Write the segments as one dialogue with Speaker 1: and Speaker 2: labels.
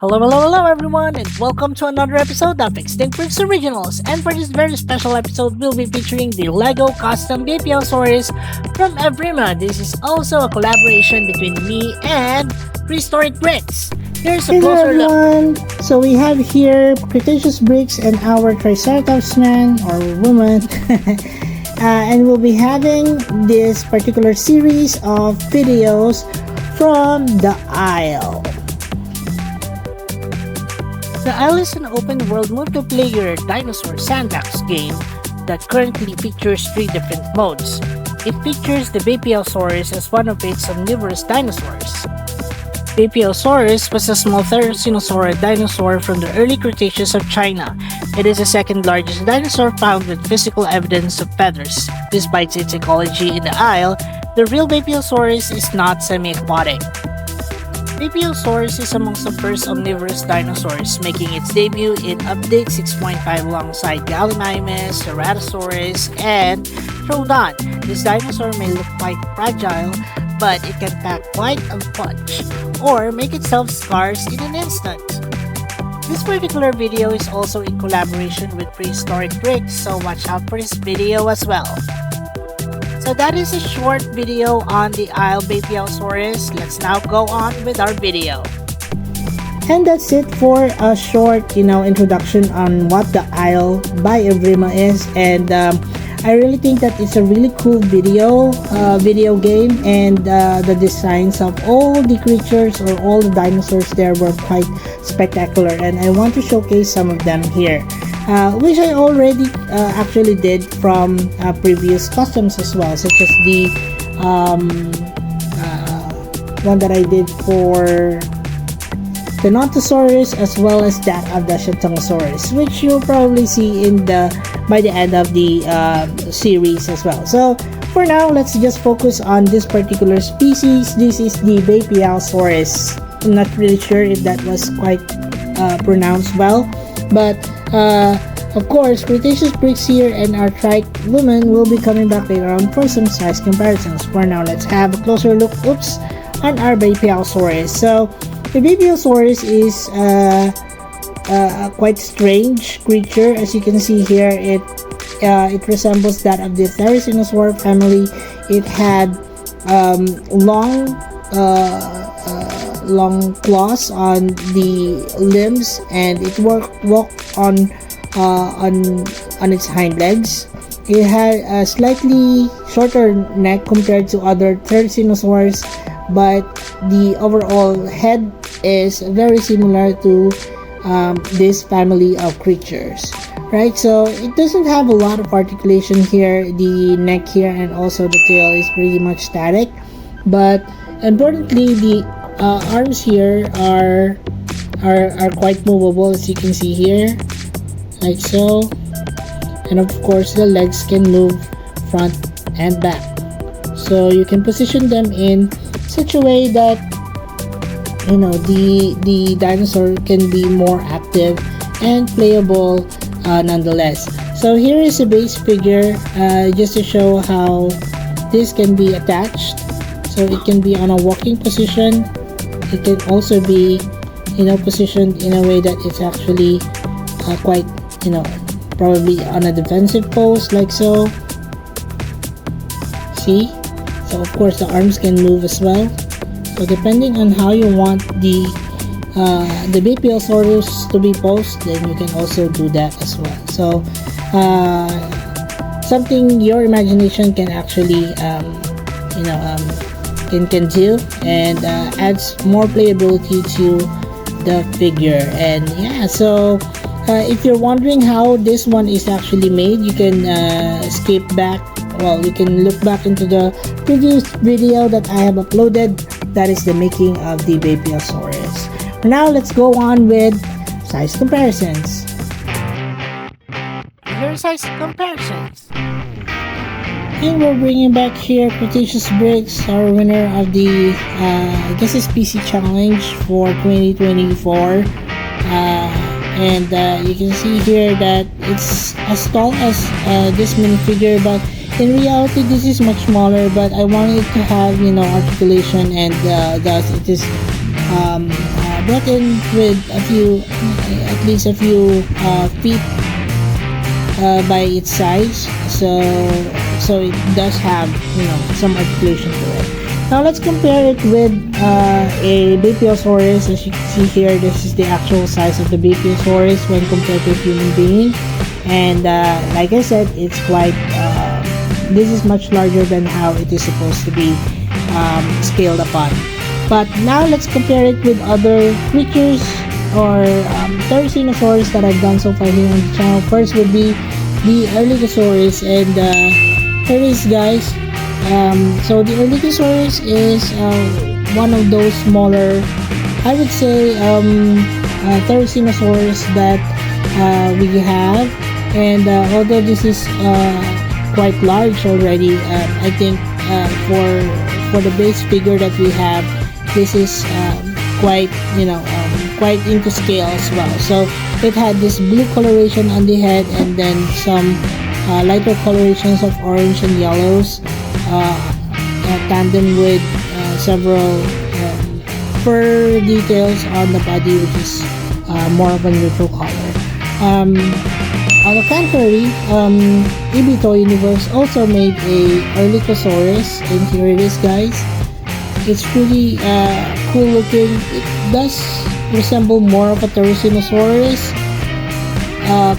Speaker 1: Hello everyone, and welcome to another episode of Extinct Bricks Originals. And for this very special episode, we'll be featuring the Lego Custom Beipiaosaurus from Evrima. This is also a collaboration between me and Prehistoric Bricks. Here's a
Speaker 2: Hello
Speaker 1: closer look.
Speaker 2: everyone! So we have here Cretaceous Bricks and our Triceratops man or woman. And we'll be having this particular series of videos from the Isle.
Speaker 1: The Isle is an open-world multiplayer dinosaur sandbox game that currently features 3 different modes. It features the Beipiaosaurus as one of its omnivorous dinosaurs. Beipiaosaurus was a small therizinosaur dinosaur from the early Cretaceous of China. It is the second largest dinosaur found with physical evidence of feathers. Despite its ecology in the Isle, the real Beipiaosaurus is not semi-aquatic. Beipiaosaurus is amongst the first omnivorous dinosaurs, making its debut in Update 6.5 alongside Gallimimus, Ceratosaurus, and Troodon. This dinosaur may look quite fragile, but it can pack quite a punch, or make itself scarce in an instant. This particular video is also in collaboration with Prehistoric Bricks, so watch out for this video as well. So that is a short video on the Isle Beipiaosaurus. Let's now go on with our video.
Speaker 2: And that's it for a short, introduction on what the Isle by Evrima is. And I really think that it's a really cool video game, and the designs of all the creatures or all the dinosaurs there were quite spectacular, and I want to showcase some of them here, which I already actually did from previous customs as well, such as the one that I did for the Nontosaurus, as well as that of the Shantungosaurus, which you'll probably see by the end of the series as well. So for now, let's just focus on this particular species. This is the Beipiaosaurus. I'm not really sure if that was quite pronounced well, but of course, Cretaceous Bricks here and our Trike woman will be coming back later on for some size comparisons. For now, let's have a closer look on our Beipiaosaurus. So the Beipiaosaurus is a quite strange creature. As you can see here, it resembles that of the therizinosaur family. It had long claws on the limbs, and it walked on its hind legs. It had a slightly shorter neck compared to other therizinosaurs, but the overall head is very similar to this family of creatures, right? So it doesn't have a lot of articulation here. The neck here and also the tail is pretty much static, but importantly, the arms here are quite movable, as you can see here, like so. And of course, the legs can move front and back, so you can position them in such a way that the dinosaur can be more active and playable nonetheless. So here is a base figure, just to show how this can be attached. So it can be on a walking position. It can also be positioned in a way that it's actually quite probably on a defensive pose, like so. See? So of course the arms can move as well. So depending on how you want the Beipiaosaurus to be posed, then you can also do that as well. So something your imagination can actually can do, and adds more playability to the figure. And yeah, so if you're wondering how this one is actually made, you can skip back. Well, you can look back into the previous video that I have uploaded. That is the making of the Beipiaosaurus. Now let's go on with size comparisons.
Speaker 1: Here are size comparisons.
Speaker 2: And we're bringing back here Cretaceous Bricks, our winner of the I guess it's PC Challenge for 2024. And you can see here that it's as tall as this minifigure, but in reality this is much smaller. But I wanted to have articulation, and thus it is brought in with a few, at least a few feet by its size, so it does have, you know, some articulation to it. Now let's compare it with a Beipiaosaurus. As you can see here, this is the actual size of the Beipiaosaurus when compared to a human being, and like I said, it's quite this is much larger than how it is supposed to be scaled upon. But now let's compare it with other creatures or Therizinosaurus that I've done so far here on the channel. First would be the Erlikosaurus, and here is, guys. So the Erlikosaurus is one of those smaller, I would say, Therizinosaurus that we have, and although this is quite large already, I think for the base figure that we have, this is quite, you know, quite into scale as well. So it had this blue coloration on the head, and then some lighter colorations of orange and yellows, tandem with several fur details on the body, which is more of a neutral color. On the contrary, Ibito Universe also made a Erlikosaurus, and here it is, guys. It's pretty cool looking. It does resemble more of a Therizinosaurus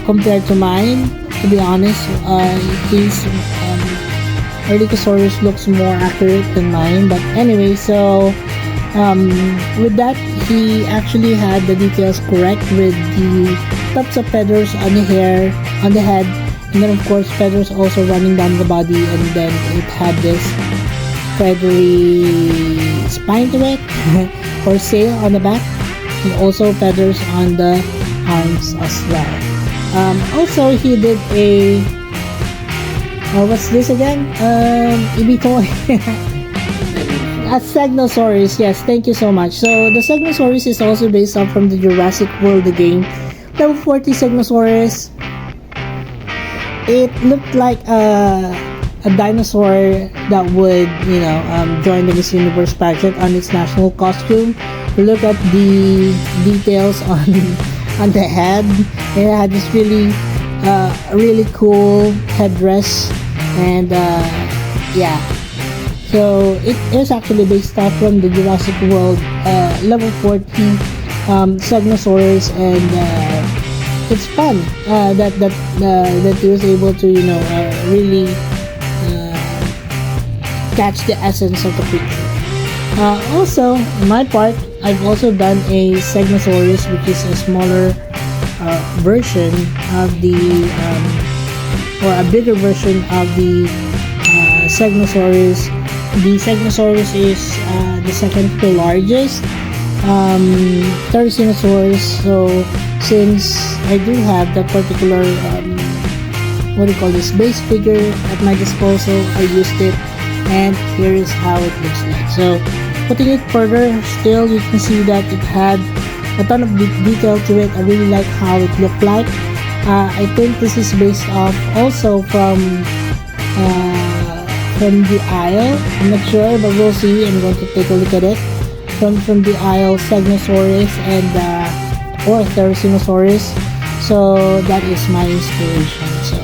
Speaker 2: compared to mine, to be honest. His Erlikosaurus looks more accurate than mine, but anyway, so with that, he actually had the details correct, with the tops of feathers on the hair, on the head, and then of course feathers also running down the body, and then it had this feathery spine to it or sail on the back, and also feathers on the arms as well. Also, he did a what's this again? Ibito. A Segnosaurus, yes, thank you so much. So the Segnosaurus is also based off from the Jurassic World, the game. Level 40 Segnosaurus. It looked like a dinosaur that would, you know, join the Miss Universe pageant on its national costume. Look at the details on the head. It had this really cool headdress, and yeah. So it is actually based off from the Jurassic World level 40 Segnosaurus, and it's fun that he was able to, you know, really catch the essence of the creature. Also, on my part, I've also done a Segnosaurus, which is a smaller version of the or a bigger version of the Segnosaurus. The Segnosaurus is the second to largest Therizinosaurus. So since I do have that particular what do you call this, base figure at my disposal, I used it, and here is how it looks like. So putting it further, still you can see that it had a ton of detail to it. I really like how it looked like. I think this is based off also from the Isle. I'm not sure, but we'll see. I'm going to take a look at it. From the Isle Segnosaurus and or Therizinosaurus. So that is my inspiration. So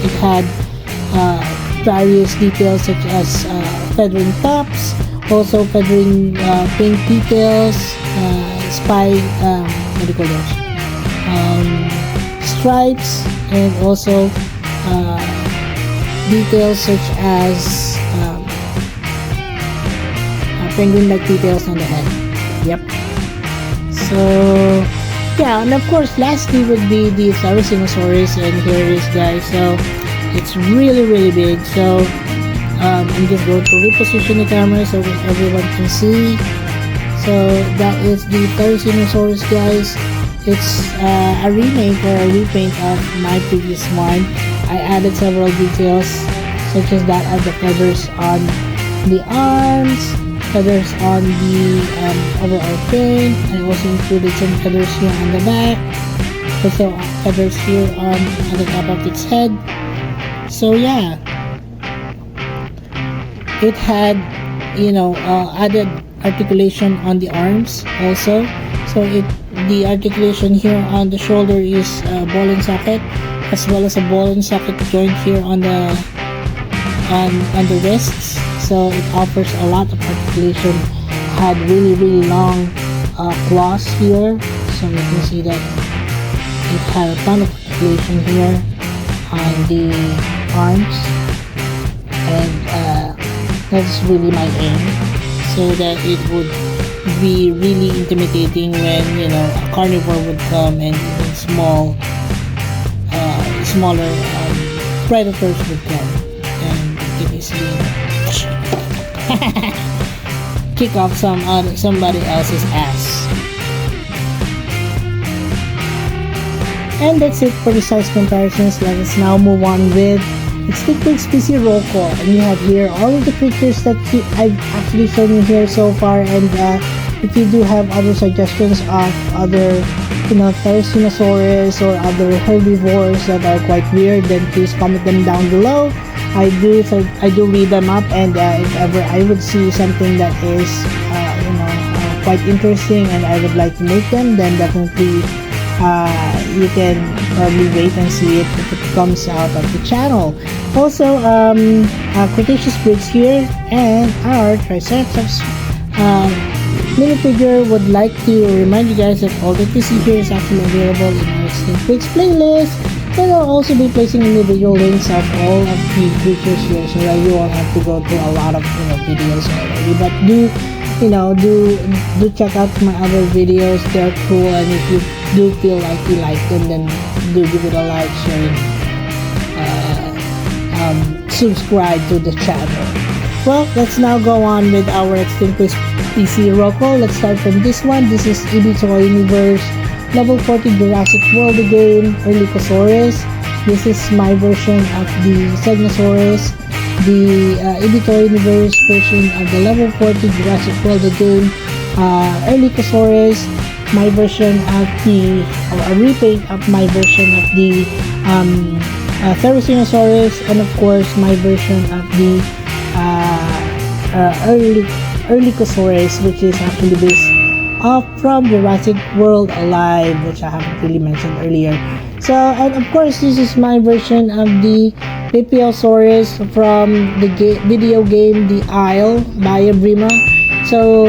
Speaker 2: it had various details such as feathering tops, also feathering pink details, what do you call those? Stripes, and also details such as penguin-like details on the head. Yep. So yeah, and of course lastly would be the Therizinosaurus, and here it is, guys. So it's really big. So I'm just going to reposition the camera so that everyone can see. So that is the Therizinosaurus, guys. It's a remake or a repaint of my previous one. I added several details such as that of the feathers on the arms, feathers on the overall fin. I also included some feathers here on the back, also feathers here on the top of its head. So yeah, it had, you know, added articulation on the arms also. So the articulation here on the shoulder is a ball and socket, as well as a ball and socket joint here on the wrists. So it offers a lot of articulation. Had really long claws here, so you can see that it had a ton of articulation here on the arms, and that's really my aim, so that it would be really intimidating when, you know, a carnivore would come and even smaller predators would come, and you can easily kick off somebody else's ass. And that's it for the size comparisons. Let us now move on with Extinct Brick's PC roll call. And you have here all of the creatures that I've actually shown you here so far. And if you do have other suggestions of other, you know, Therizinosaurus or other herbivores that are quite weird, then please comment them down below. I do read them up, and if ever I would see something that is quite interesting and I would like to make them, then definitely you can probably wait and see it if it comes out of the channel. Also, Cretaceous bricks here, and our Triceratops minifigure would like to remind you guys that all that you see here is actually available in our Extinct Bricks playlist. And I'll also be placing individual links of all of the creatures here, so that you won't have to go through a lot of videos already. But do check out my other videos; they're cool. And if you do feel like you like them, then do give it a like, share, and subscribe to the channel. Well, let's now go on with our Extinct Bricks PC roll call. Let's start from this one. This is Beipiaosaurus Universe Level 40 Jurassic World game, Erlikosaurus. This is my version of the Segnosaurus, the Beipiaosaurus Universe version of the Level 40 Jurassic World game, Erlikosaurus, my version of the, or a repaint of my version of the Therizinosaurus, and of course my version of the Erlikosaurus, which is actually based off from Jurassic World Alive, which I haven't really mentioned earlier. So, and of course, this is my version of the Beipiaosaurus from the video game The Isle Beipiaosaurus. So,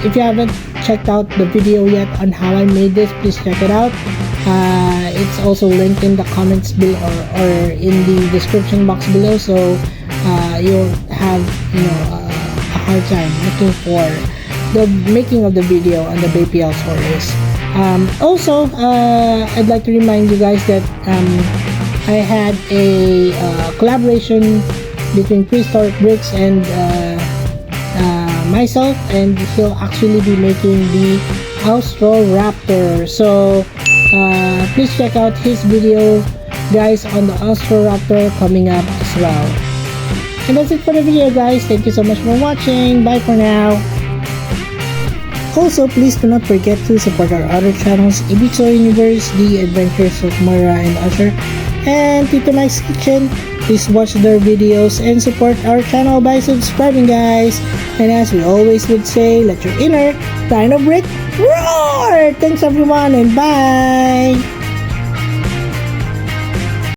Speaker 2: if you haven't checked out the video yet on how I made this, please check it out. It's also linked in the comments below, or in the description box below, so you'll have a hard time looking for the making of the video on the Beipiaosaurus. Also, I'd like to remind you guys that I had a collaboration between Prehistoric Bricks and myself, and he'll actually be making the Austroraptor. So please check out his video, guys, on the Austroraptor coming up as well. And that's it for the video, guys. Thank you so much for watching. Bye for now. Also, please do not forget to support our other channels, Beipiaosaurus Universe, The Adventures of Moira and Usher, and Tito Mike's Kitchen. Please watch their videos and support our channel by subscribing, guys. And as we always would say, let your inner Dino Brick roar! Thanks everyone, and bye!